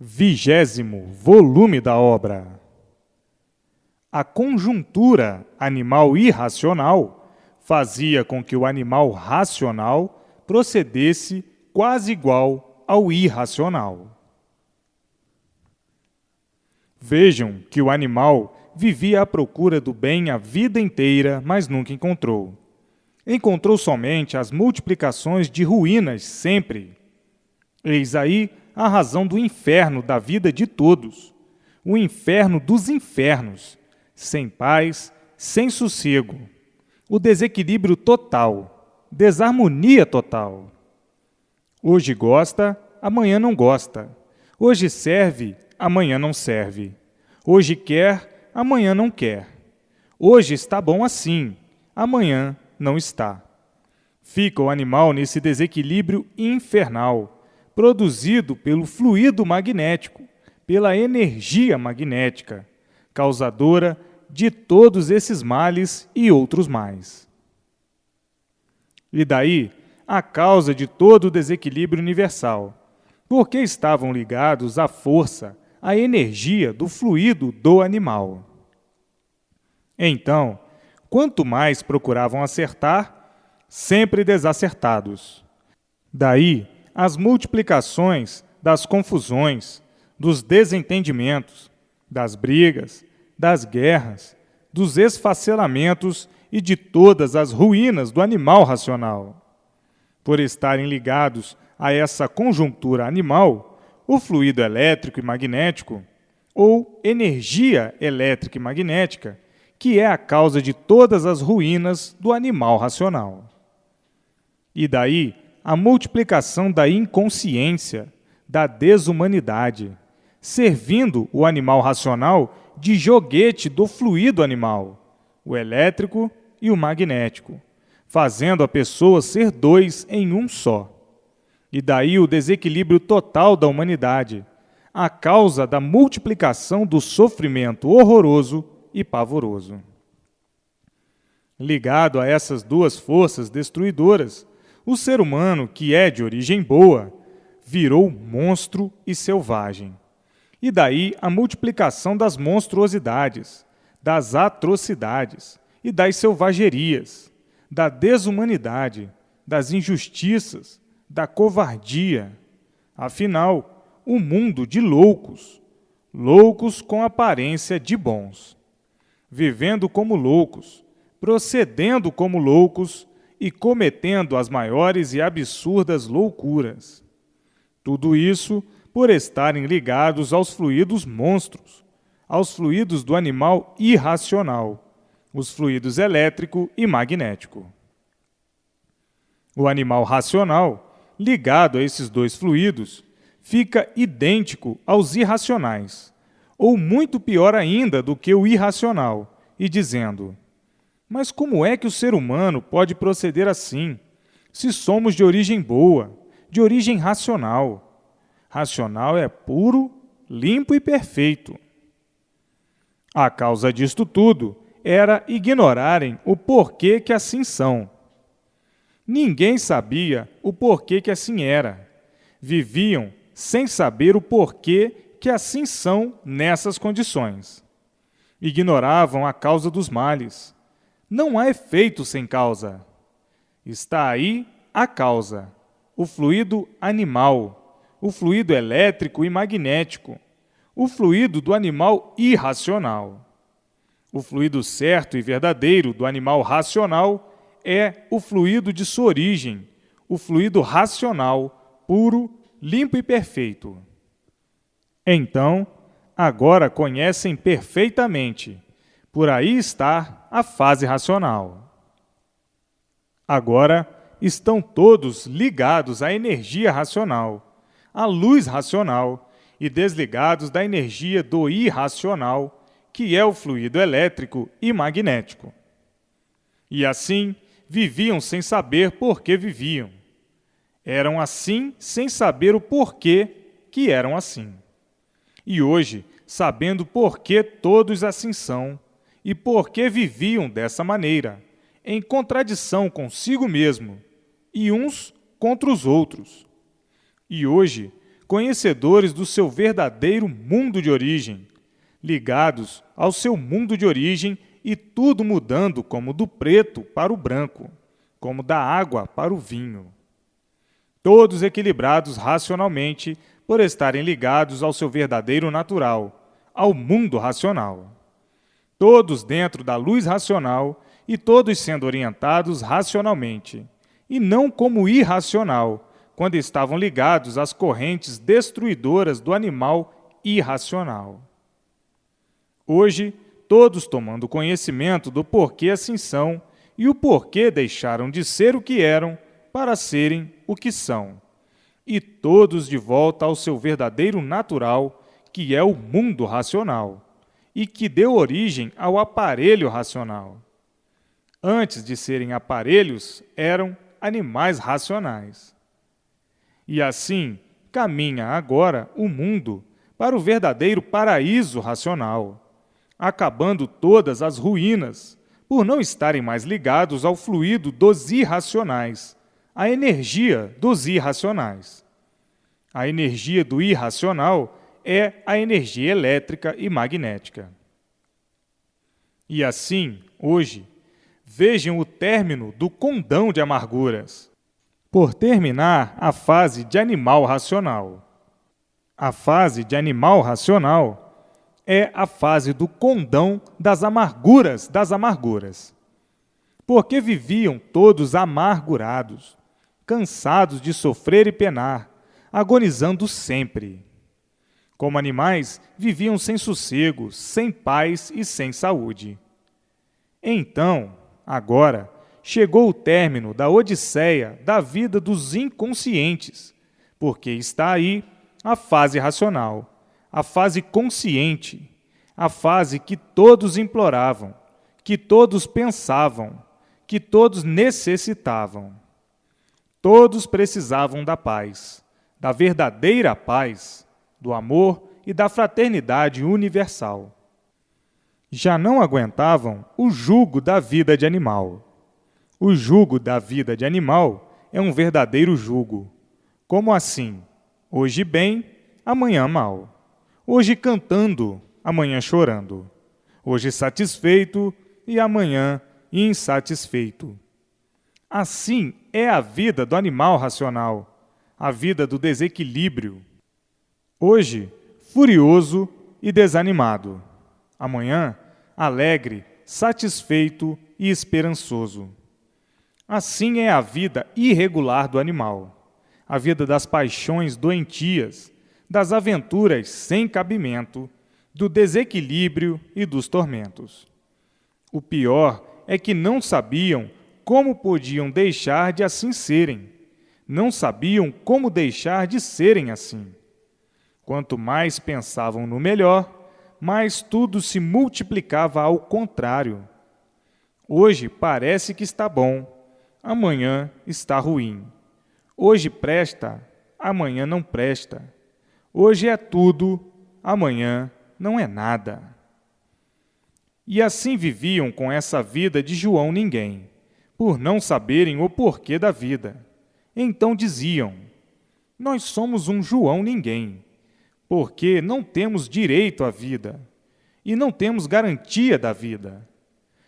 20º volume da obra. A conjuntura animal irracional fazia com que o animal racional procedesse quase igual ao irracional. Vejam que o animal vivia à procura do bem a vida inteira, mas nunca encontrou. Encontrou somente as multiplicações de ruínas sempre. Eis aí a razão do inferno da vida de todos, o inferno dos infernos, sem paz, sem sossego, o desequilíbrio total, desarmonia total. Hoje gosta, amanhã não gosta. Hoje serve, amanhã não serve. Hoje quer, amanhã não quer. Hoje está bom assim, amanhã não está. Fica o animal nesse desequilíbrio infernal, produzido pelo fluido magnético, pela energia magnética, causadora de todos esses males e outros mais. E daí a causa de todo o desequilíbrio universal, porque estavam ligados à força, à energia do fluido do animal. Então, quanto mais procuravam acertar, sempre desacertados. Daí as multiplicações das confusões, dos desentendimentos, das brigas, das guerras, dos esfacelamentos e de todas as ruínas do animal racional. Por estarem ligados a essa conjuntura animal, o fluido elétrico e magnético, ou energia elétrica e magnética, que é a causa de todas as ruínas do animal racional. E daí a multiplicação da inconsciência, da desumanidade, servindo o animal racional de joguete do fluido animal, o elétrico e o magnético, fazendo a pessoa ser dois em um só. E daí o desequilíbrio total da humanidade, a causa da multiplicação do sofrimento horroroso e pavoroso. Ligado a essas duas forças destruidoras, o ser humano, que é de origem boa, virou monstro e selvagem. E daí a multiplicação das monstruosidades, das atrocidades e das selvagerias, da desumanidade, das injustiças, da covardia. Afinal, um mundo de loucos, loucos com aparência de bons, vivendo como loucos, procedendo como loucos, e cometendo as maiores e absurdas loucuras. Tudo isso por estarem ligados aos fluidos monstros, aos fluidos do animal irracional, os fluidos elétrico e magnético. O animal racional, ligado a esses dois fluidos, fica idêntico aos irracionais, ou muito pior ainda do que o irracional, e dizendo: mas como é que o ser humano pode proceder assim, se somos de origem boa, de origem racional? Racional é puro, limpo e perfeito. A causa disto tudo era ignorarem o porquê que assim são. Ninguém sabia o porquê que assim era. Viviam sem saber o porquê que assim são nessas condições. Ignoravam a causa dos males. Não há efeito sem causa. Está aí a causa, o fluido animal, o fluido elétrico e magnético, o fluido do animal irracional. O fluido certo e verdadeiro do animal racional é o fluido de sua origem, o fluido racional, puro, limpo e perfeito. Então, agora conhecem perfeitamente. Por aí está a fase racional. Agora estão todos ligados à energia racional, à luz racional e desligados da energia do irracional, que é o fluido elétrico e magnético. E assim viviam sem saber por que viviam. Eram assim sem saber o porquê que eram assim. E hoje, sabendo por que todos assim são, e por que viviam dessa maneira, em contradição consigo mesmo, e uns contra os outros. E hoje conhecedores do seu verdadeiro mundo de origem, ligados ao seu mundo de origem e tudo mudando como do preto para o branco, como da água para o vinho. Todos equilibrados racionalmente por estarem ligados ao seu verdadeiro natural, ao mundo racional. Todos dentro da luz racional e todos sendo orientados racionalmente, e não como irracional, quando estavam ligados às correntes destruidoras do animal irracional. Hoje, todos tomando conhecimento do porquê assim são e o porquê deixaram de ser o que eram para serem o que são, e todos de volta ao seu verdadeiro natural, que é o mundo racional, e que deu origem ao aparelho racional. Antes de serem aparelhos, eram animais racionais. E assim caminha agora o mundo para o verdadeiro paraíso racional, acabando todas as ruínas, por não estarem mais ligados ao fluido dos irracionais, à energia dos irracionais. A energia do irracional é a energia elétrica e magnética. E assim, hoje, vejam o término do condão de amarguras, por terminar a fase de animal racional. A fase de animal racional é a fase do condão das amarguras. Porque viviam todos amargurados, cansados de sofrer e penar, agonizando sempre. Como animais, viviam sem sossego, sem paz e sem saúde. Então, agora, chegou o término da odisseia da vida dos inconscientes, porque está aí a fase racional, a fase consciente, a fase que todos imploravam, que todos pensavam, que todos necessitavam. Todos precisavam da paz, da verdadeira paz, do amor e da fraternidade universal. Já não aguentavam o jugo da vida de animal. O jugo da vida de animal é um verdadeiro jugo. Como assim? Hoje bem, amanhã mal. Hoje cantando, amanhã chorando. Hoje satisfeito e amanhã insatisfeito. Assim é a vida do animal racional, a vida do desequilíbrio. Hoje, furioso e desanimado. Amanhã, alegre, satisfeito e esperançoso. Assim é a vida irregular do animal, a vida das paixões doentias, das aventuras sem cabimento, do desequilíbrio e dos tormentos. O pior é que não sabiam como podiam deixar de assim serem, não sabiam como deixar de serem assim. Quanto mais pensavam no melhor, mais tudo se multiplicava ao contrário. Hoje parece que está bom, amanhã está ruim. Hoje presta, amanhã não presta. Hoje é tudo, amanhã não é nada. E assim viviam com essa vida de João Ninguém, por não saberem o porquê da vida. Então diziam: nós somos um João Ninguém, porque não temos direito à vida e não temos garantia da vida.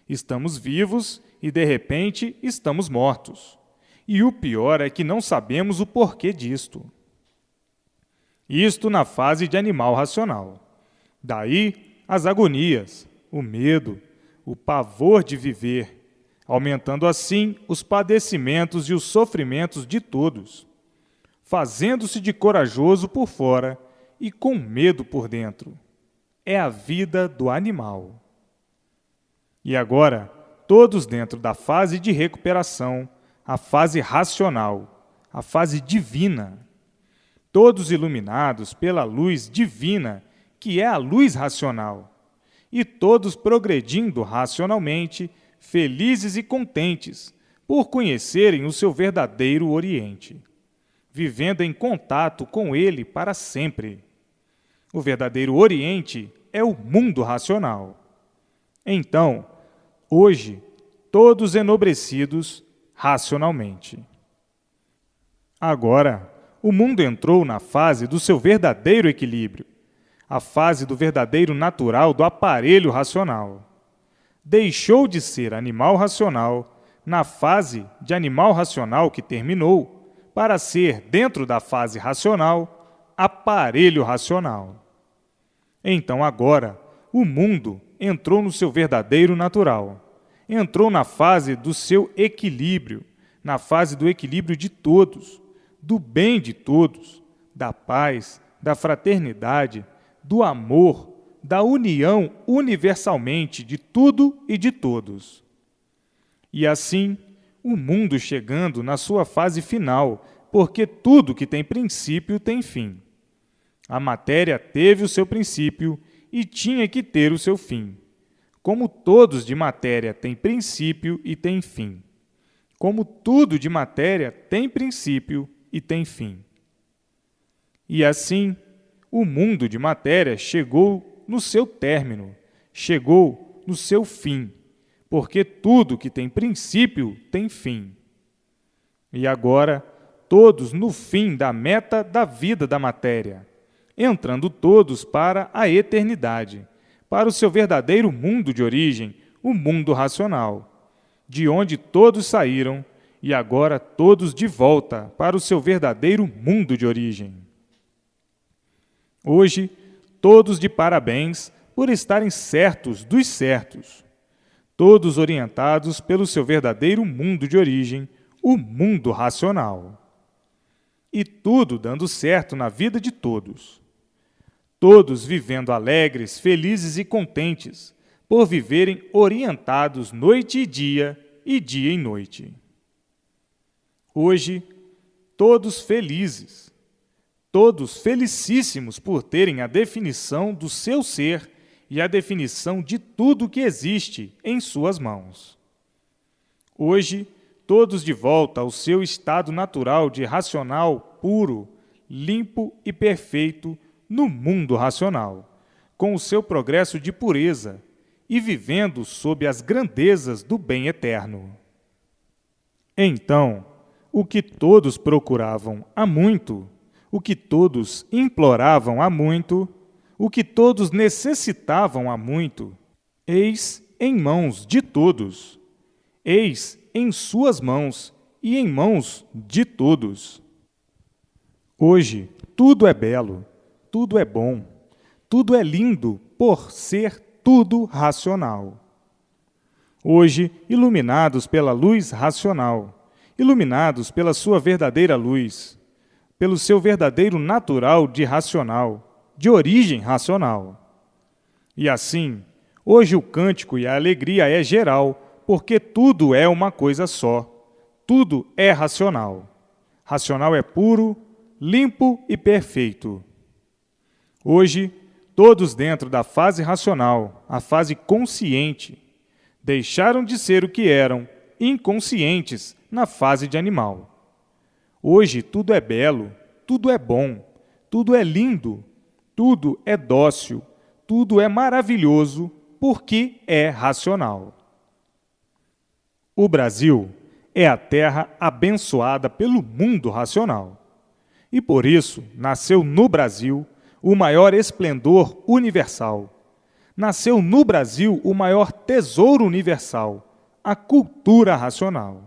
Estamos vivos e, de repente, estamos mortos. E o pior é que não sabemos o porquê disto. Isto na fase de animal racional. Daí as agonias, o medo, o pavor de viver, aumentando assim os padecimentos e os sofrimentos de todos, fazendo-se de corajoso por fora e com medo por dentro. É a vida do animal. E agora, todos dentro da fase de recuperação, a fase racional, a fase divina, todos iluminados pela luz divina, que é a luz racional, e todos progredindo racionalmente, felizes e contentes, por conhecerem o seu verdadeiro Oriente, vivendo em contato com ele para sempre. O verdadeiro Oriente é o mundo racional. Então, hoje, todos enobrecidos racionalmente. Agora, o mundo entrou na fase do seu verdadeiro equilíbrio, a fase do verdadeiro natural do aparelho racional. Deixou de ser animal racional na fase de animal racional que terminou, para ser, dentro da fase racional, aparelho racional. Então agora, o mundo entrou no seu verdadeiro natural, entrou na fase do seu equilíbrio, na fase do equilíbrio de todos, do bem de todos, da paz, da fraternidade, do amor, da união universalmente de tudo e de todos. E assim, o mundo chegando na sua fase final, porque tudo que tem princípio tem fim. A matéria teve o seu princípio e tinha que ter o seu fim. Como todos de matéria têm princípio e têm fim. Como tudo de matéria tem princípio e tem fim. E assim, o mundo de matéria chegou no seu término, chegou no seu fim, porque tudo que tem princípio tem fim. E agora, todos no fim da meta da vida da matéria, entrando todos para a eternidade, para o seu verdadeiro mundo de origem, o mundo racional, de onde todos saíram, e agora todos de volta para o seu verdadeiro mundo de origem. Hoje, todos de parabéns por estarem certos dos certos, todos orientados pelo seu verdadeiro mundo de origem, o mundo racional. E tudo dando certo na vida de todos. Todos vivendo alegres, felizes e contentes, por viverem orientados noite e dia e noite. Hoje, todos felizes, todos felicíssimos por terem a definição do seu ser e a definição de tudo que existe em suas mãos. Hoje, todos de volta ao seu estado natural de racional puro, limpo e perfeito no mundo racional, com o seu progresso de pureza e vivendo sob as grandezas do bem eterno. Então, o que todos procuravam há muito, o que todos imploravam há muito, o que todos necessitavam há muito, eis em mãos de todos, eis em suas mãos e em mãos de todos. Hoje, tudo é belo, tudo é bom, tudo é lindo por ser tudo racional. Hoje, iluminados pela luz racional, iluminados pela sua verdadeira luz, pelo seu verdadeiro natural de racional, de origem racional. E assim, hoje o cântico e a alegria é geral, porque tudo é uma coisa só, tudo é racional. Racional é puro, limpo e perfeito. Hoje, todos dentro da fase racional, a fase consciente, deixaram de ser o que eram, inconscientes, na fase de animal. Hoje tudo é belo, tudo é bom, tudo é lindo, tudo é dócil, tudo é maravilhoso, porque é racional. O Brasil é a terra abençoada pelo mundo racional. E por isso nasceu no Brasil o maior esplendor universal. Nasceu no Brasil o maior tesouro universal, a cultura racional.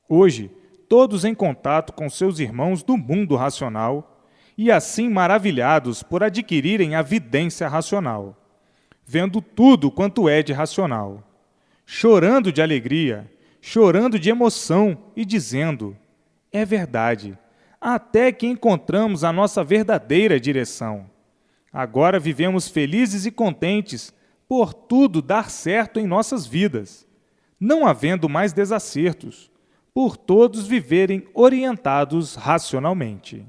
Hoje, todos em contato com seus irmãos do mundo racional e assim maravilhados por adquirirem a vidência racional, vendo tudo quanto é de racional, chorando de alegria, chorando de emoção e dizendo: é verdade, até que encontramos a nossa verdadeira direção. Agora vivemos felizes e contentes por tudo dar certo em nossas vidas, não havendo mais desacertos, por todos viverem orientados racionalmente.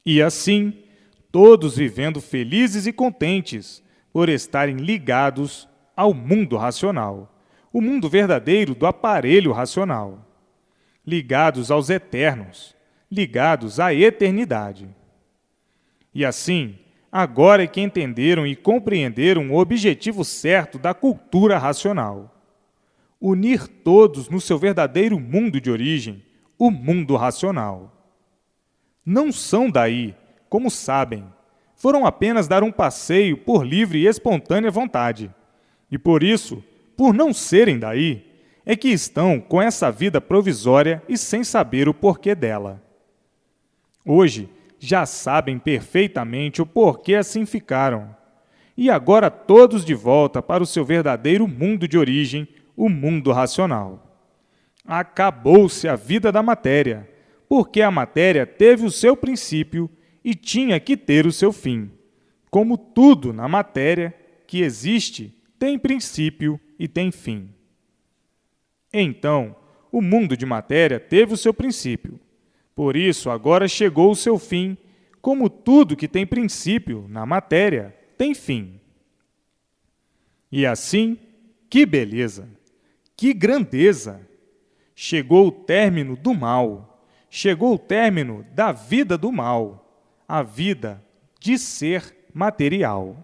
E assim, todos vivendo felizes e contentes por estarem ligados ao mundo racional, o mundo verdadeiro do aparelho racional, ligados aos eternos, ligados à eternidade. E assim, agora é que entenderam e compreenderam o objetivo certo da cultura racional: unir todos no seu verdadeiro mundo de origem, o mundo racional. Não são daí, como sabem, foram apenas dar um passeio por livre e espontânea vontade. E por isso, por não serem daí, é que estão com essa vida provisória e sem saber o porquê dela. Hoje, já sabem perfeitamente o porquê assim ficaram. E agora todos de volta para o seu verdadeiro mundo de origem, o mundo racional. Acabou-se a vida da matéria, porque a matéria teve o seu princípio e tinha que ter o seu fim. Como tudo na matéria que existe tem princípio e tem fim. Então, o mundo de matéria teve o seu princípio. Por isso, agora chegou o seu fim, como tudo que tem princípio na matéria tem fim. E assim, que beleza, que grandeza! Chegou o término do mal, chegou o término da vida do mal, a vida de ser material.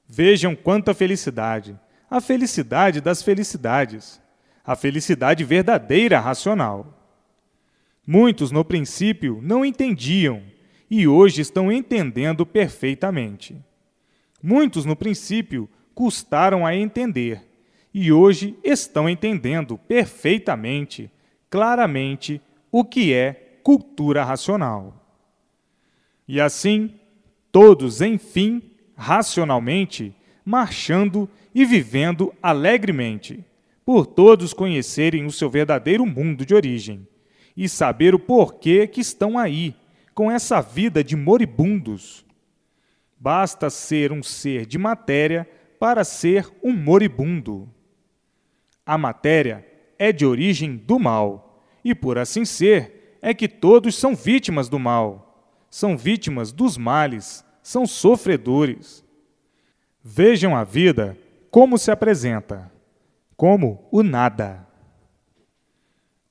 Vejam quanta felicidade, a felicidade das felicidades, a felicidade verdadeira racional. Muitos, no princípio, não entendiam e hoje estão entendendo perfeitamente. Muitos, no princípio, custaram a entender e hoje estão entendendo perfeitamente, claramente, o que é cultura racional. E assim, todos, enfim, racionalmente, marchando e vivendo alegremente, por todos conhecerem o seu verdadeiro mundo de origem e saber o porquê que estão aí, com essa vida de moribundos. Basta ser um ser de matéria para ser um moribundo. A matéria é de origem do mal, e por assim ser, é que todos são vítimas do mal, são vítimas dos males, são sofredores. Vejam a vida como se apresenta, como o nada.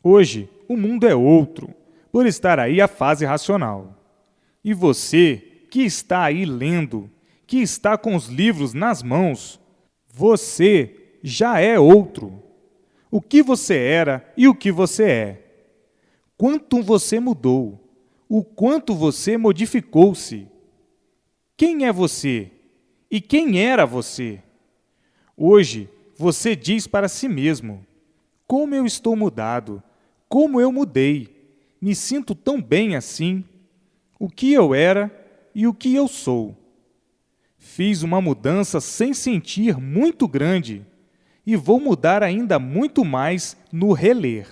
Hoje, o mundo é outro, por estar aí a fase racional. E você, que está aí lendo, que está com os livros nas mãos, você já é outro. O que você era e o que você é. Quanto você mudou, o quanto você modificou-se. Quem é você? E quem era você? Hoje, você diz para si mesmo: como eu estou mudado, como eu mudei, me sinto tão bem assim, o que eu era e o que eu sou. Fiz uma mudança sem sentir muito grande e vou mudar ainda muito mais no reler.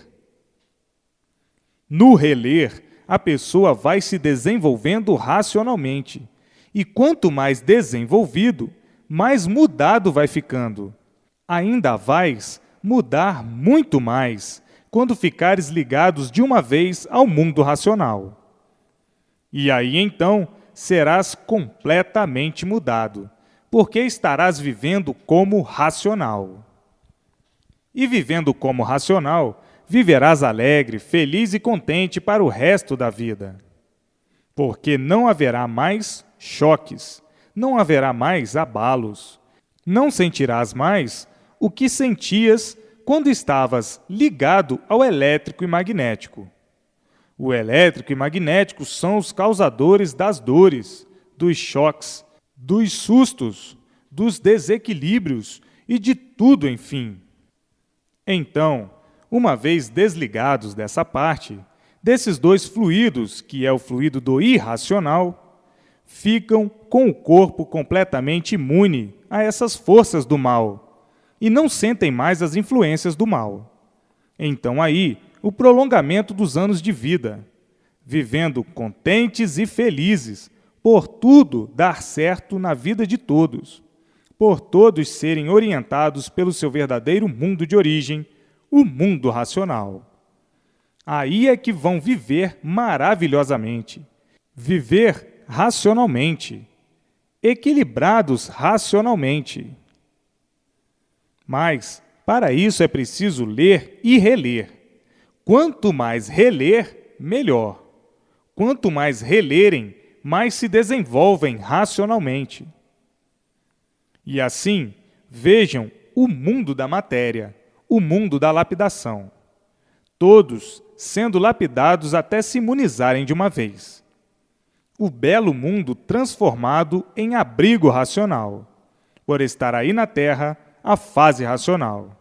No reler, a pessoa vai se desenvolvendo racionalmente, e quanto mais desenvolvido, mais mudado vai ficando. Ainda vais mudar muito mais quando ficares ligados de uma vez ao mundo racional. E aí então serás completamente mudado, porque estarás vivendo como racional. E vivendo como racional, viverás alegre, feliz e contente para o resto da vida. Porque não haverá mais choques, não haverá mais abalos. Não sentirás mais o que sentias quando estavas ligado ao elétrico e magnético. O elétrico e magnético são os causadores das dores, dos choques, dos sustos, dos desequilíbrios e de tudo, enfim. Então, uma vez desligados dessa parte, desses dois fluidos, que é o fluido do irracional, ficam com o corpo completamente imune a essas forças do mal e não sentem mais as influências do mal. Então aí, o prolongamento dos anos de vida, vivendo contentes e felizes, por tudo dar certo na vida de todos, por todos serem orientados pelo seu verdadeiro mundo de origem, o mundo racional. Aí é que vão viver maravilhosamente, viver racionalmente, equilibrados racionalmente. Mas, para isso é preciso ler e reler. Quanto mais reler, melhor. Quanto mais relerem, mais se desenvolvem racionalmente. E assim, vejam o mundo da matéria, o mundo da lapidação. todos sendo lapidados até se imunizarem de uma vez. O belo mundo transformado em abrigo racional, por estar aí na Terra a fase racional.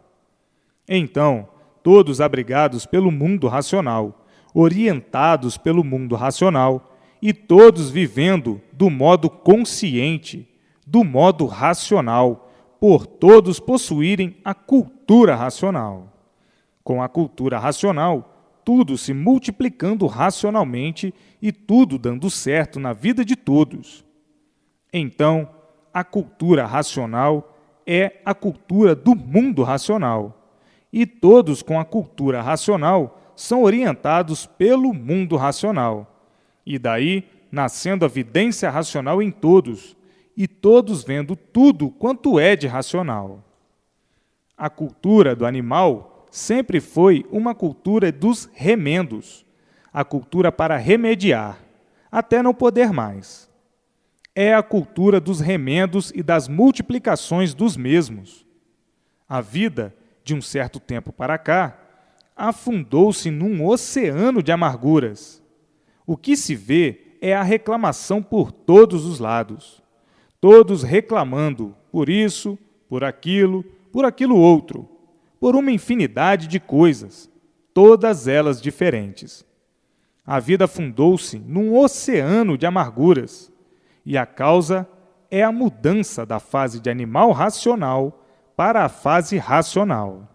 Então, todos abrigados pelo mundo racional, orientados pelo mundo racional, e todos vivendo do modo consciente, do modo racional, por todos possuírem a cultura racional. Com a cultura racional, tudo se multiplicando racionalmente e tudo dando certo na vida de todos. Então, a cultura racional é a cultura do mundo racional, e todos com a cultura racional são orientados pelo mundo racional, e daí nascendo a vidência racional em todos, e todos vendo tudo quanto é de racional. A cultura do animal sempre foi uma cultura dos remendos, a cultura para remediar, até não poder mais. É a cultura dos remendos e das multiplicações dos mesmos. A vida, de um certo tempo para cá, afundou-se num oceano de amarguras. O que se vê é a reclamação por todos os lados, todos reclamando por isso, por aquilo outro, por uma infinidade de coisas, todas elas diferentes. A vida afundou-se num oceano de amarguras, e a causa é a mudança da fase de animal racional para a fase racional.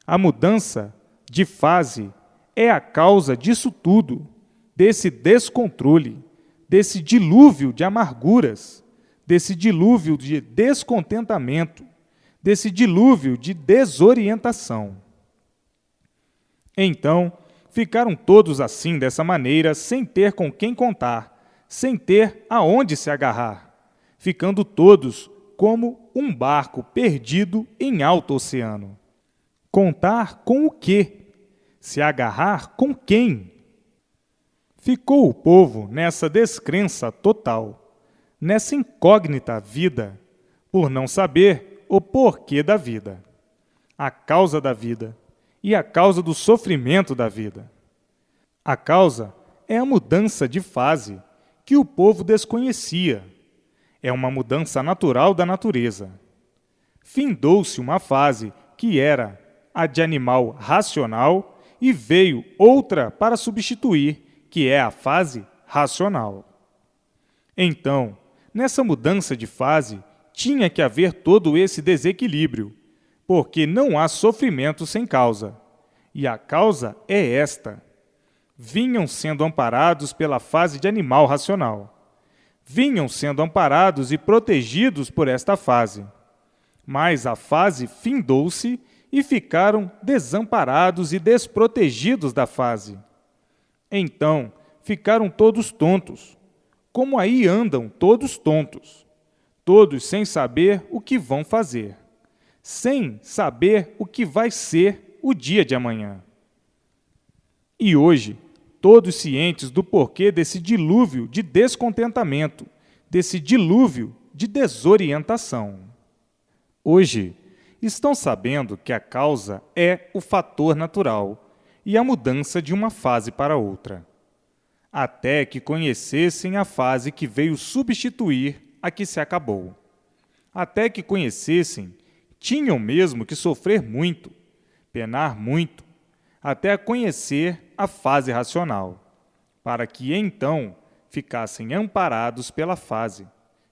A mudança de fase é a causa disso tudo, desse descontrole, desse dilúvio de amarguras, desse dilúvio de descontentamento, desse dilúvio de desorientação. Então, ficaram todos assim, dessa maneira, sem ter com quem contar, sem ter aonde se agarrar, ficando todos como um barco perdido em alto oceano. Contar com o quê? Se agarrar com quem? Ficou o povo nessa descrença total, nessa incógnita vida, por não saber o porquê da vida, a causa da vida e a causa do sofrimento da vida. A causa é a mudança de fase que o povo desconhecia. É uma mudança natural da natureza. Findou-se uma fase que era a de animal racional e veio outra para substituir, que é a fase racional. Então, nessa mudança de fase, tinha que haver todo esse desequilíbrio, porque não há sofrimento sem causa. E a causa é esta. Vinham sendo amparados pela fase de animal racional. Vinham sendo amparados e protegidos por esta fase. Mas a fase findou-se e ficaram desamparados e desprotegidos da fase. Então, ficaram todos tontos, como aí andam todos tontos. Todos sem saber o que vão fazer, sem saber o que vai ser o dia de amanhã. E hoje, todos cientes do porquê desse dilúvio de descontentamento, desse dilúvio de desorientação. Hoje, estão sabendo que a causa é o fator natural e a mudança de uma fase para outra, até que conhecessem a fase que veio substituir a que se acabou. Até que conhecessem, tinham mesmo que sofrer muito, penar muito, até conhecer a fase racional, para que então ficassem amparados pela fase,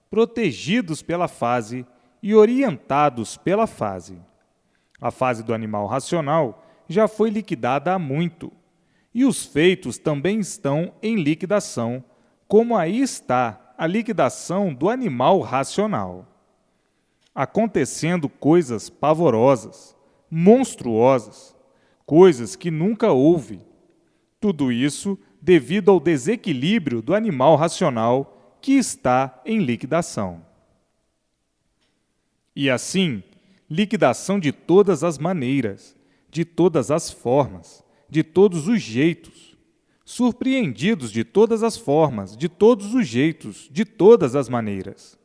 protegidos pela fase e orientados pela fase. A fase do animal racional já foi liquidada há muito, e os feitos também estão em liquidação, como aí está a liquidação do animal racional. Acontecendo coisas pavorosas, monstruosas, coisas que nunca houve. Tudo isso devido ao desequilíbrio do animal racional que está em liquidação. E assim, liquidação de todas as maneiras, de todas as formas, de todos os jeitos, surpreendidos de todas as formas, de todos os jeitos, de todas as maneiras.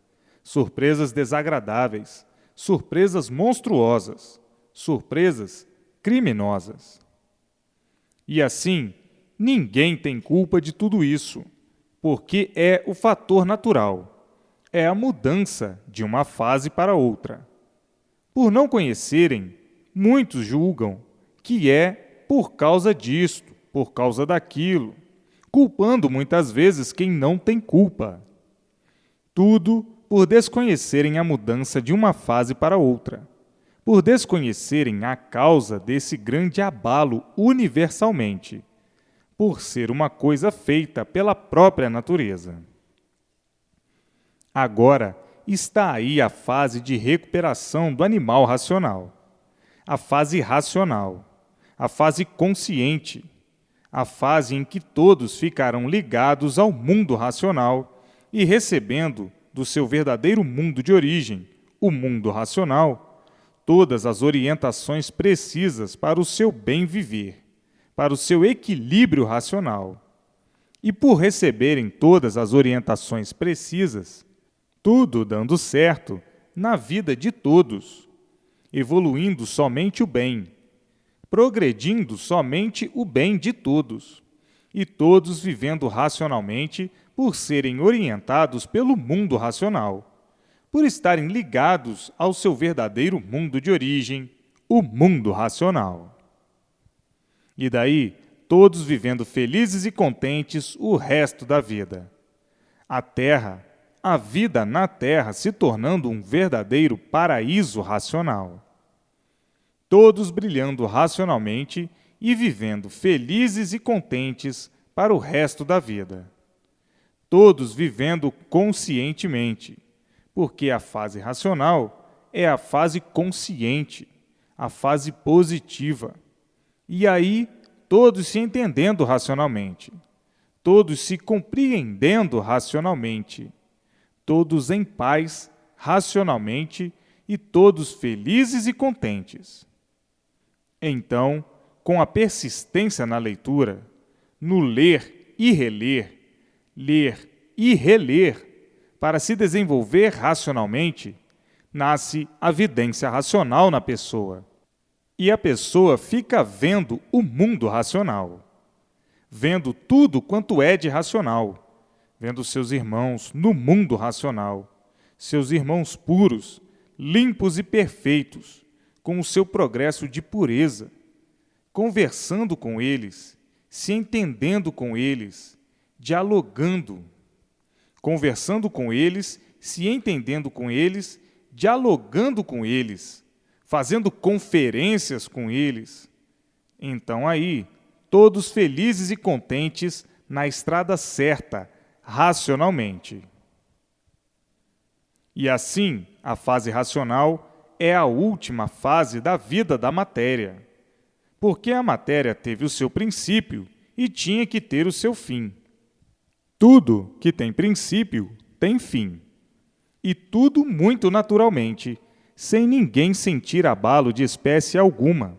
Surpresas desagradáveis, surpresas monstruosas, surpresas criminosas. E assim, ninguém tem culpa de tudo isso, porque é o fator natural, é a mudança de uma fase para outra. Por não conhecerem, muitos julgam que é por causa disto, por causa daquilo, culpando muitas vezes quem não tem culpa. Tudo por desconhecerem a mudança de uma fase para outra, por desconhecerem a causa desse grande abalo universalmente, por ser uma coisa feita pela própria natureza. Agora está aí a fase de recuperação do animal racional, a fase racional, a fase consciente, a fase em que todos ficarão ligados ao mundo racional e recebendo do seu verdadeiro mundo de origem, o mundo racional, todas as orientações precisas para o seu bem viver, para o seu equilíbrio racional. E por receberem todas as orientações precisas, tudo dando certo na vida de todos, evoluindo somente o bem, progredindo somente o bem de todos, e todos vivendo racionalmente por serem orientados pelo mundo racional, por estarem ligados ao seu verdadeiro mundo de origem, o mundo racional. E daí, todos vivendo felizes e contentes o resto da vida. A Terra, a vida na Terra se tornando um verdadeiro paraíso racional. Todos brilhando racionalmente e vivendo felizes e contentes para o resto da vida. Todos vivendo conscientemente, porque a fase racional é a fase consciente, a fase positiva. E aí, todos se entendendo racionalmente, todos se compreendendo racionalmente, todos em paz racionalmente e todos felizes e contentes. Então, com a persistência na leitura, no ler e reler, ler e reler, para se desenvolver racionalmente, nasce a vidência racional na pessoa. E a pessoa fica vendo o mundo racional, vendo tudo quanto é de racional, vendo seus irmãos no mundo racional, seus irmãos puros, limpos e perfeitos, com o seu progresso de pureza, conversando com eles, se entendendo com eles, dialogando, conversando com eles, se entendendo com eles, dialogando com eles, fazendo conferências com eles. Então aí, todos felizes e contentes na estrada certa, racionalmente. E assim, a fase racional é a última fase da vida da matéria, porque a matéria teve o seu princípio e tinha que ter o seu fim. Tudo que tem princípio tem fim, e tudo muito naturalmente, sem ninguém sentir abalo de espécie alguma,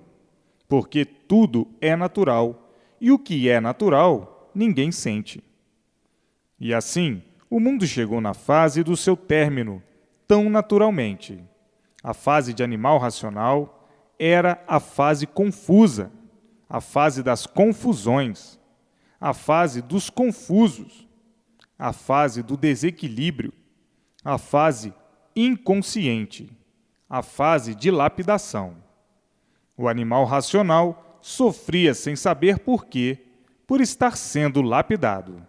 porque tudo é natural, e o que é natural, ninguém sente. E assim, o mundo chegou na fase do seu término, tão naturalmente. A fase de animal racional era a fase confusa, a fase das confusões, a fase dos confusos, a fase do desequilíbrio, a fase inconsciente, a fase de lapidação. O animal racional sofria sem saber por quê, por estar sendo lapidado.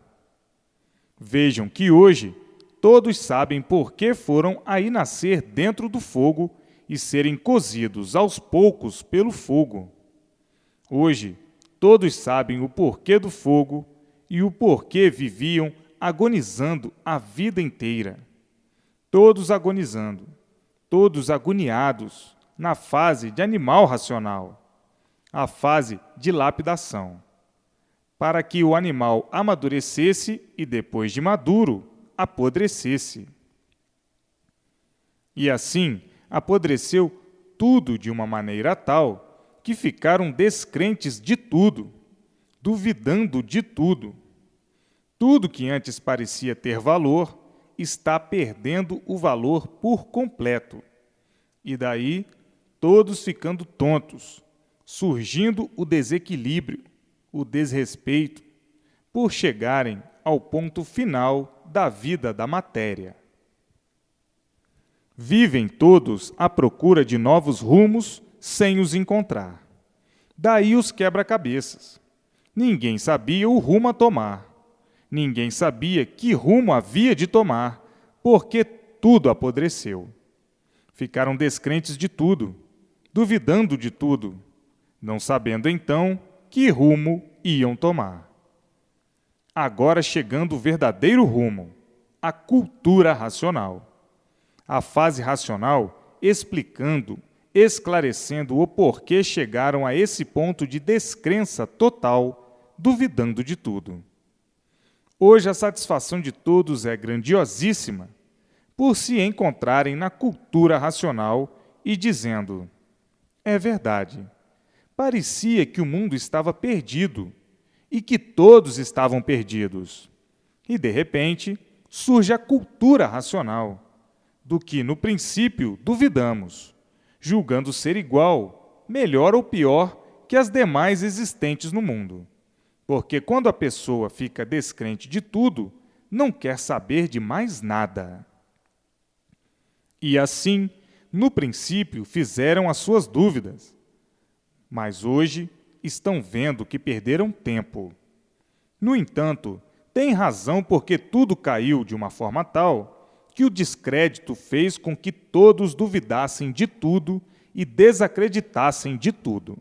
Vejam que hoje todos sabem por que foram aí nascer dentro do fogo e serem cozidos aos poucos pelo fogo. Hoje, todos sabem o porquê do fogo e o porquê viviam agonizando a vida inteira. Todos agonizando, todos agoniados na fase de animal racional, a fase de lapidação, para que o animal amadurecesse e, depois de maduro, apodrecesse. E assim, apodreceu tudo de uma maneira tal que ficaram descrentes de tudo, duvidando de tudo. Tudo que antes parecia ter valor está perdendo o valor por completo. E daí, todos ficando tontos, surgindo o desequilíbrio, o desrespeito por chegarem ao ponto final da vida da matéria. Vivem todos à procura de novos rumos sem os encontrar. Daí os quebra-cabeças. Ninguém sabia o rumo a tomar. Ninguém sabia que rumo havia de tomar, porque tudo apodreceu. Ficaram descrentes de tudo, duvidando de tudo, não sabendo então que rumo iam tomar. Agora chegando o verdadeiro rumo, a cultura racional. A fase racional explicando, esclarecendo o porquê chegaram a esse ponto de descrença total, duvidando de tudo. Hoje a satisfação de todos é grandiosíssima por se encontrarem na cultura racional e dizendo: é verdade, parecia que o mundo estava perdido e que todos estavam perdidos. E, de repente, surge a cultura racional, do que, no princípio, duvidamos, julgando ser igual, melhor ou pior que as demais existentes no mundo. Porque quando a pessoa fica descrente de tudo, não quer saber de mais nada. E assim, no princípio, fizeram as suas dúvidas, mas hoje estão vendo que perderam tempo. No entanto, têm razão porque tudo caiu de uma forma tal que o descrédito fez com que todos duvidassem de tudo e desacreditassem de tudo.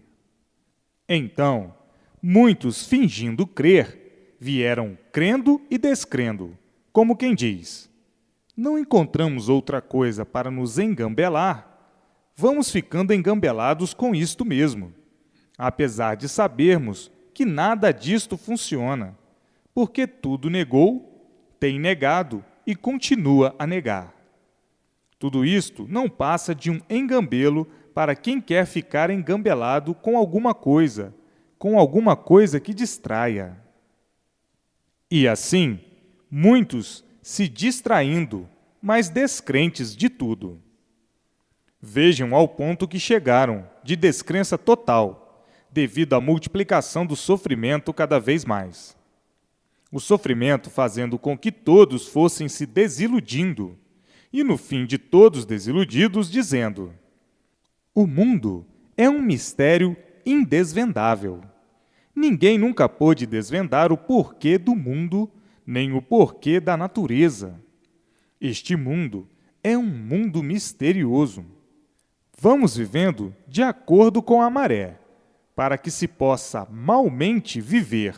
Então, muitos, fingindo crer, vieram crendo e descrendo, como quem diz: não encontramos outra coisa para nos engambelar, vamos ficando engambelados com isto mesmo, apesar de sabermos que nada disto funciona, porque tudo negou, tem negado e continua a negar. Tudo isto não passa de um engambelo para quem quer ficar engambelado com alguma coisa que distraia. E assim, muitos se distraindo, mas descrentes de tudo. Vejam ao ponto que chegaram, de descrença total, devido à multiplicação do sofrimento cada vez mais. O sofrimento fazendo com que todos fossem se desiludindo, e no fim de todos desiludidos, dizendo: o mundo é um mistério indesvendável. Ninguém nunca pôde desvendar o porquê do mundo, nem o porquê da natureza. Este mundo é um mundo misterioso. Vamos vivendo de acordo com a maré, para que se possa malmente viver,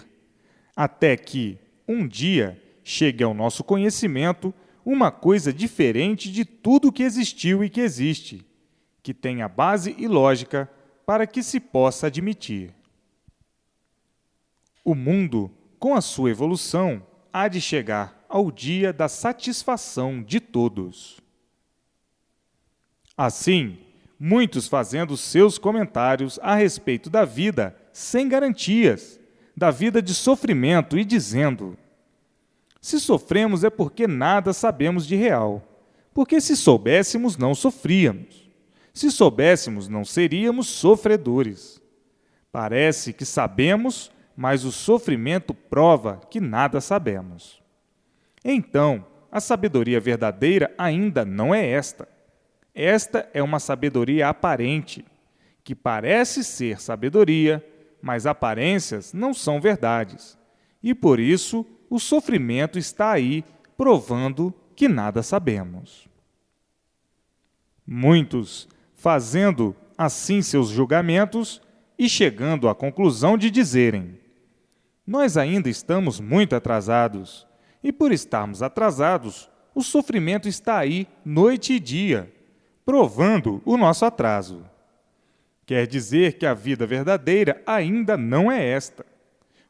até que, um dia, chegue ao nosso conhecimento uma coisa diferente de tudo que existiu e que existe, que tenha base e lógica para que se possa admitir. O mundo, com a sua evolução, há de chegar ao dia da satisfação de todos. Assim, muitos fazendo seus comentários a respeito da vida sem garantias, da vida de sofrimento e dizendo: se sofremos é porque nada sabemos de real, porque se soubéssemos não sofríamos, se soubéssemos não seríamos sofredores. Parece que sabemos, mas o sofrimento prova que nada sabemos. Então, a sabedoria verdadeira ainda não é esta. Esta é uma sabedoria aparente, que parece ser sabedoria, mas aparências não são verdades. E por isso, o sofrimento está aí, provando que nada sabemos. Muitos, fazendo assim seus julgamentos e chegando à conclusão de dizerem: nós ainda estamos muito atrasados, e por estarmos atrasados, o sofrimento está aí noite e dia, provando o nosso atraso. Quer dizer que a vida verdadeira ainda não é esta.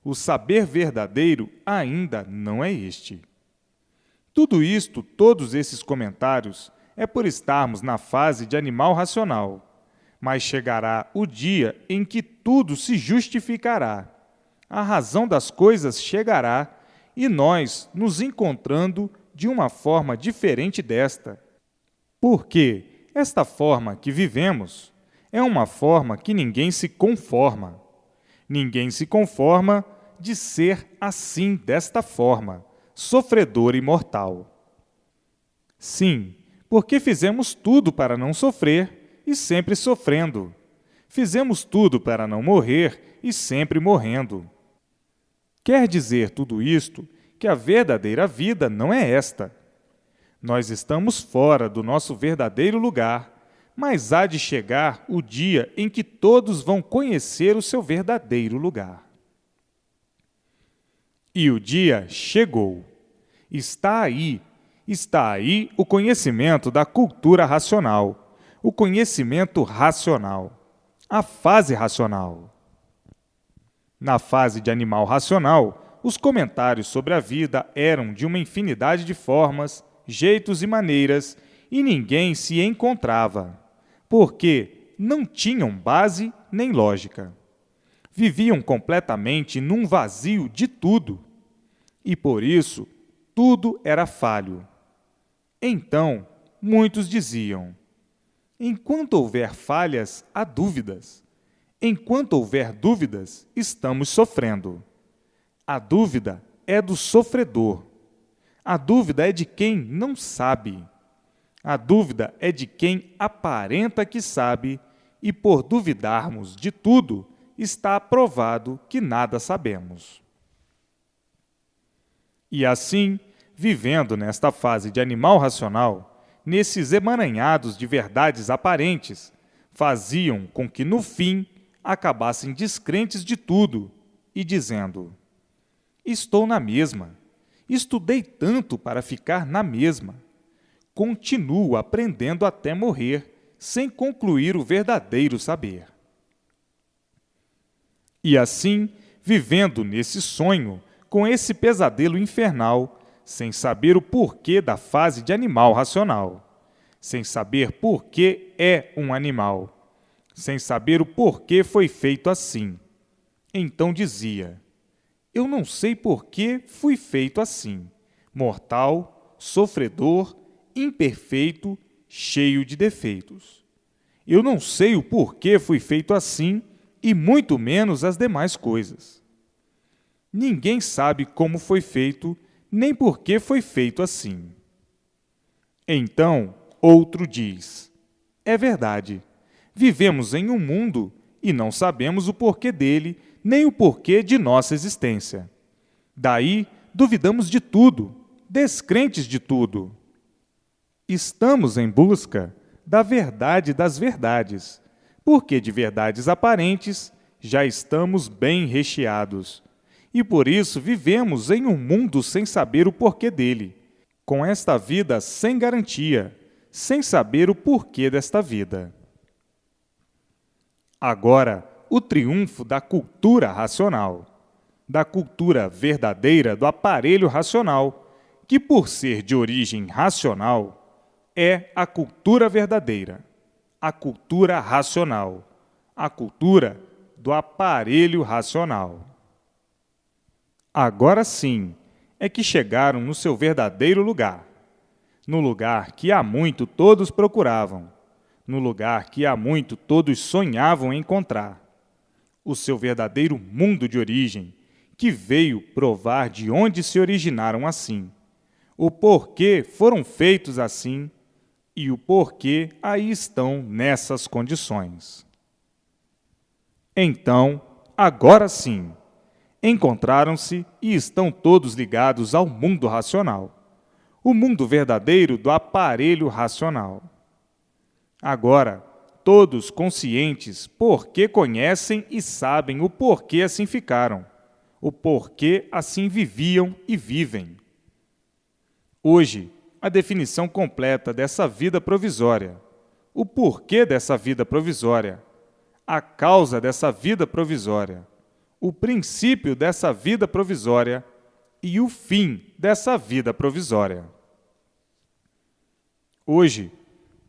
O saber verdadeiro ainda não é este. Tudo isto, todos esses comentários, é por estarmos na fase de animal racional, mas chegará o dia em que tudo se justificará. A razão das coisas chegará e nós nos encontrando de uma forma diferente desta. Porque esta forma que vivemos é uma forma que ninguém se conforma. Ninguém se conforma de ser assim, desta forma, sofredor e mortal. Sim, porque fizemos tudo para não sofrer e sempre sofrendo. Fizemos tudo para não morrer e sempre morrendo. Quer dizer tudo isto que a verdadeira vida não é esta. Nós estamos fora do nosso verdadeiro lugar, mas há de chegar o dia em que todos vão conhecer o seu verdadeiro lugar. E o dia chegou. Está aí o conhecimento da cultura racional, o conhecimento racional, a fase racional. Na fase de animal racional, os comentários sobre a vida eram de uma infinidade de formas, jeitos e maneiras, e ninguém se encontrava, porque não tinham base nem lógica. Viviam completamente num vazio de tudo, e por isso tudo era falho. Então, muitos diziam: enquanto houver falhas, há dúvidas. Enquanto houver dúvidas, estamos sofrendo. A dúvida é do sofredor. A dúvida é de quem não sabe. A dúvida é de quem aparenta que sabe, e por duvidarmos de tudo, está provado que nada sabemos. E assim, vivendo nesta fase de animal racional, nesses emaranhados de verdades aparentes, faziam com que, no fim, acabassem descrentes de tudo e dizendo: estou na mesma, estudei tanto para ficar na mesma, continuo aprendendo até morrer, sem concluir o verdadeiro saber. E assim, vivendo nesse sonho, com esse pesadelo infernal, sem saber o porquê da fase de animal racional, sem saber por que é um animal, sem saber o porquê foi feito assim. Então dizia: eu não sei por que fui feito assim, mortal, sofredor, imperfeito, cheio de defeitos. Eu não sei o porquê fui feito assim, e muito menos as demais coisas. Ninguém sabe como foi feito, nem por que foi feito assim. Então, outro diz: é verdade, vivemos em um mundo e não sabemos o porquê dele, nem o porquê de nossa existência. Daí, duvidamos de tudo, descrentes de tudo. Estamos em busca da verdade das verdades, porque de verdades aparentes já estamos bem recheados. E por isso vivemos em um mundo sem saber o porquê dele, com esta vida sem garantia, sem saber o porquê desta vida. Agora, o triunfo da cultura racional, da cultura verdadeira do aparelho racional, que por ser de origem racional, é a cultura verdadeira, a cultura racional, a cultura do aparelho racional. Agora sim é que chegaram no seu verdadeiro lugar, no lugar que há muito todos procuravam, no lugar que há muito todos sonhavam encontrar, o seu verdadeiro mundo de origem, que veio provar de onde se originaram assim, o porquê foram feitos assim e o porquê aí estão nessas condições. Então, agora sim, encontraram-se e estão todos ligados ao mundo racional, o mundo verdadeiro do aparelho racional. Agora, todos conscientes porque conhecem e sabem o porquê assim ficaram, o porquê assim viviam e vivem. Hoje, a definição completa dessa vida provisória, o porquê dessa vida provisória, a causa dessa vida provisória, o princípio dessa vida provisória e o fim dessa vida provisória. Hoje,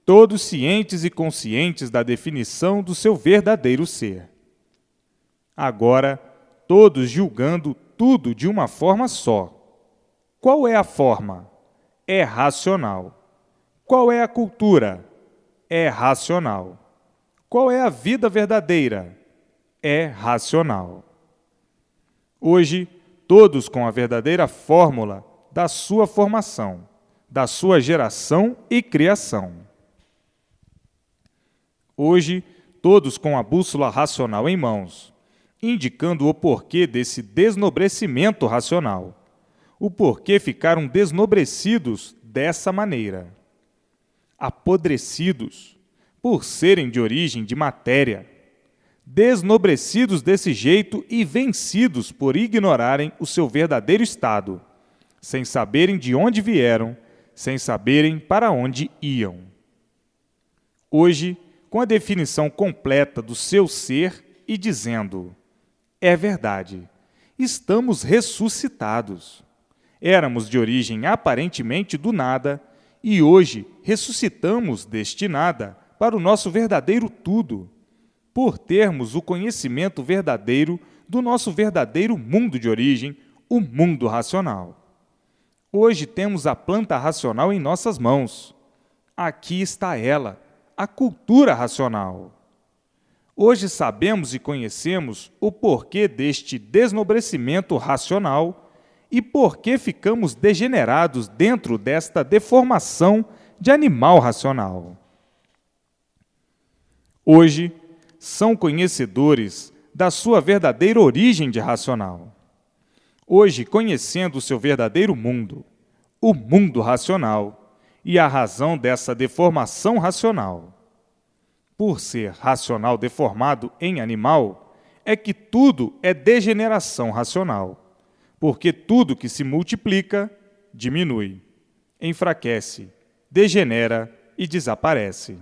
todos cientes e conscientes da definição do seu verdadeiro ser. Agora, todos julgando tudo de uma forma só. Qual é a forma? É racional. Qual é a cultura? É racional. Qual é a vida verdadeira? É racional. Hoje, todos com a verdadeira fórmula da sua formação, da sua geração e criação. Hoje, todos com a bússola racional em mãos, indicando o porquê desse desnobrecimento racional, o porquê ficaram desnobrecidos dessa maneira, apodrecidos, por serem de origem de matéria, desnobrecidos desse jeito e vencidos por ignorarem o seu verdadeiro estado, sem saberem de onde vieram, sem saberem para onde iam. Hoje, com a definição completa do seu ser e dizendo: é verdade, estamos ressuscitados. Éramos de origem aparentemente do nada e hoje ressuscitamos deste nada para o nosso verdadeiro tudo, por termos o conhecimento verdadeiro do nosso verdadeiro mundo de origem, o mundo racional. Hoje temos a planta racional em nossas mãos. Aqui está ela, a cultura racional. Hoje sabemos e conhecemos o porquê deste desnobrecimento racional e por que ficamos degenerados dentro desta deformação de animal racional. Hoje, são conhecedores da sua verdadeira origem de racional. Hoje, conhecendo o seu verdadeiro mundo, o mundo racional, e a razão dessa deformação racional. Por ser racional deformado em animal, é que tudo é degeneração racional, porque tudo que se multiplica, diminui, enfraquece, degenera e desaparece.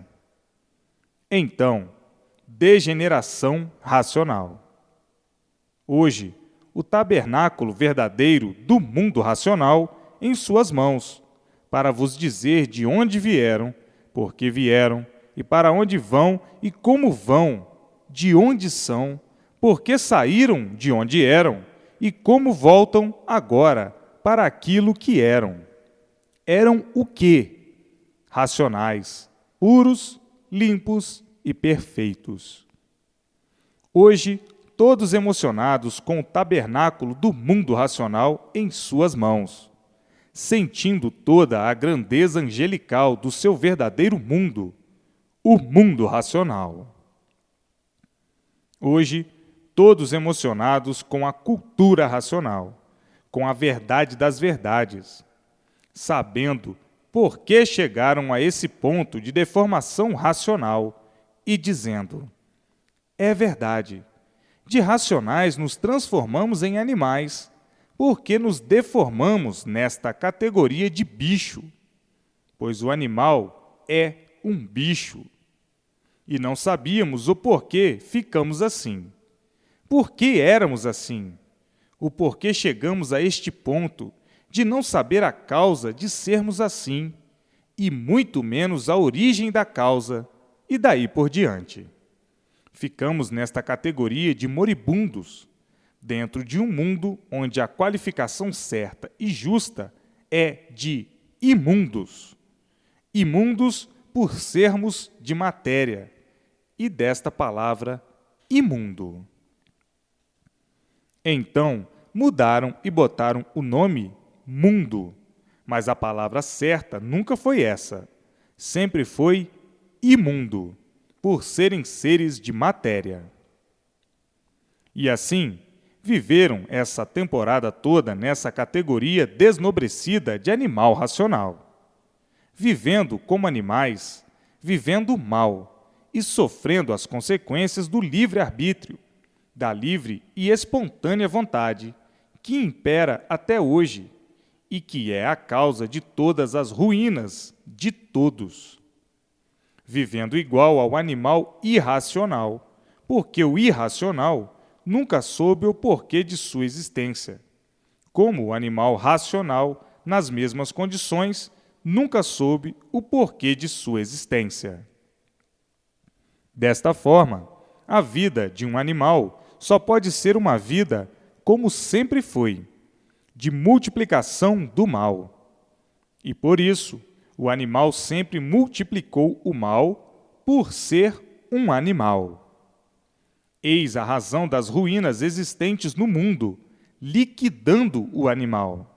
Então, degeneração racional. Hoje, o tabernáculo verdadeiro do mundo racional em suas mãos, para vos dizer de onde vieram, por que vieram, e para onde vão e como vão, de onde são, por que saíram de onde eram, e como voltam agora para aquilo que eram. Eram o quê? Racionais, puros, limpos e perfeitos. Hoje, todos emocionados com o tabernáculo do mundo racional em suas mãos, sentindo toda a grandeza angelical do seu verdadeiro mundo, o mundo racional. Hoje, todos emocionados com a cultura racional, com a verdade das verdades, sabendo por que chegaram a esse ponto de deformação racional e dizendo: é verdade, de racionais nos transformamos em animais, porque nos deformamos nesta categoria de bicho, pois o animal é um bicho. E não sabíamos o porquê ficamos assim. Por que éramos assim? O porquê chegamos a este ponto de não saber a causa de sermos assim, e muito menos a origem da causa, e daí por diante. Ficamos nesta categoria de moribundos, dentro de um mundo onde a qualificação certa e justa é de imundos. Imundos por sermos de matéria, e desta palavra imundo. Então, mudaram e botaram o nome mundo, mas a palavra certa nunca foi essa, sempre foi imundo, por serem seres de matéria. E assim, viveram essa temporada toda nessa categoria desnobrecida de animal racional, vivendo como animais, vivendo mal e sofrendo as consequências do livre-arbítrio, da livre e espontânea vontade que impera até hoje e que é a causa de todas as ruínas de todos. Vivendo igual ao animal irracional, porque o irracional nunca soube o porquê de sua existência, como o animal racional, nas mesmas condições, nunca soube o porquê de sua existência. Desta forma, a vida de um animal só pode ser uma vida como sempre foi, de multiplicação do mal. E por isso, o animal sempre multiplicou o mal por ser um animal. Eis a razão das ruínas existentes no mundo, liquidando o animal.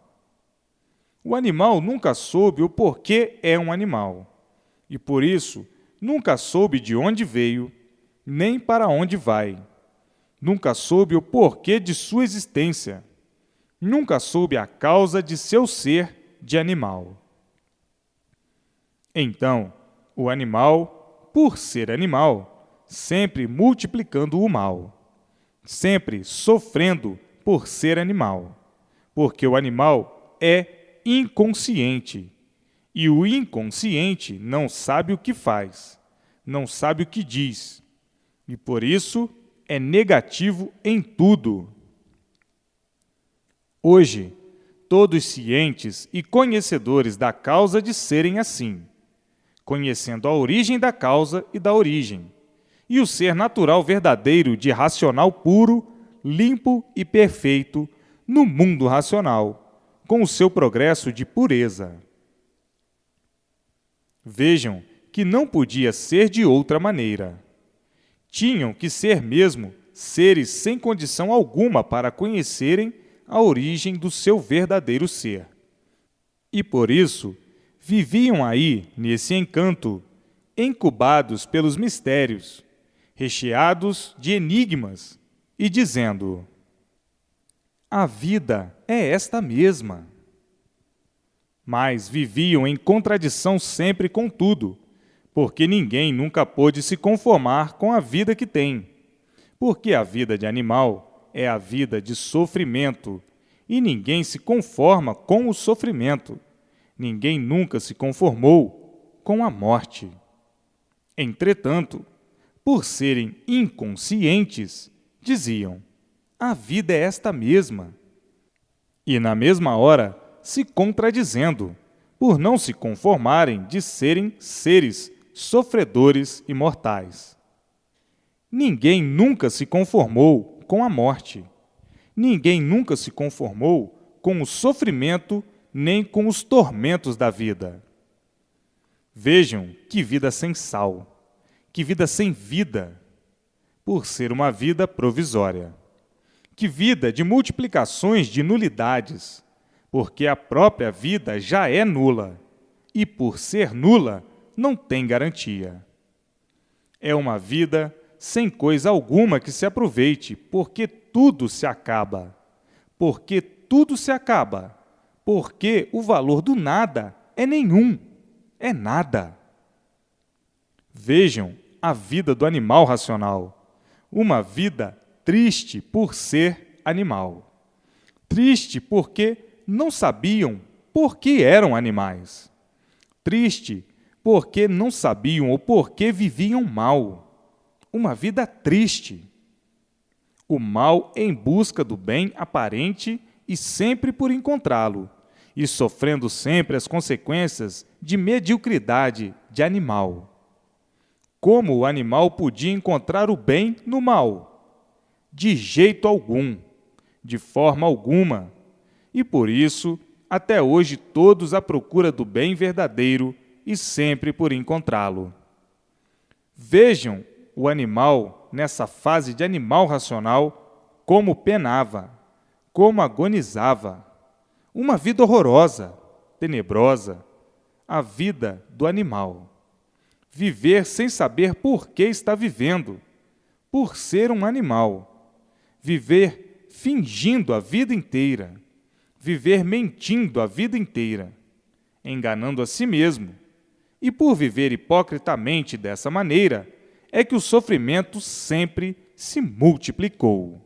O animal nunca soube o porquê é um animal, e por isso nunca soube de onde veio, nem para onde vai. Nunca soube o porquê de sua existência. Nunca soube a causa de seu ser de animal. Então, o animal, por ser animal, sempre multiplicando o mal, sempre sofrendo por ser animal, porque o animal é inconsciente, e o inconsciente não sabe o que faz, não sabe o que diz, e por isso é negativo em tudo. Hoje, todos cientes e conhecedores da causa de serem assim, conhecendo a origem da causa e da origem, e o ser natural verdadeiro de racional puro, limpo e perfeito no mundo racional, com o seu progresso de pureza. Vejam que não podia ser de outra maneira. Tinham que ser mesmo seres sem condição alguma para conhecerem a origem do seu verdadeiro ser. E por isso, viviam aí, nesse encanto, incubados pelos mistérios, recheados de enigmas, e dizendo: a vida é esta mesma. Mas viviam em contradição sempre com tudo, porque ninguém nunca pôde se conformar com a vida que tem, porque a vida de animal é a vida de sofrimento, e ninguém se conforma com o sofrimento. Ninguém nunca se conformou com a morte. Entretanto, por serem inconscientes, diziam: a vida é esta mesma. E na mesma hora, se contradizendo, por não se conformarem de serem seres sofredores e mortais. Ninguém nunca se conformou com a morte. Ninguém nunca se conformou com o sofrimento nem com os tormentos da vida. Vejam que vida sem sal, que vida sem vida, por ser uma vida provisória. Que vida de multiplicações de nulidades, porque a própria vida já é nula, e por ser nula, não tem garantia. É uma vida sem coisa alguma que se aproveite, porque tudo se acaba. Porque tudo se acaba. Porque o valor do nada é nenhum, é nada. Vejam a vida do animal racional, uma vida triste por ser animal. Triste porque não sabiam por que eram animais. Triste porque não sabiam o porquê viviam mal. Uma vida triste. O mal em busca do bem aparente e sempre por encontrá-lo, e sofrendo sempre as consequências de mediocridade de animal. Como o animal podia encontrar o bem no mal? De jeito algum, de forma alguma, e por isso, até hoje, todos à procura do bem verdadeiro e sempre por encontrá-lo. Vejam o animal, nessa fase de animal racional, como penava, como agonizava. Uma vida horrorosa, tenebrosa, a vida do animal. Viver sem saber por que está vivendo, por ser um animal. Viver fingindo a vida inteira, viver mentindo a vida inteira, enganando a si mesmo. E por viver hipocritamente dessa maneira, é que o sofrimento sempre se multiplicou.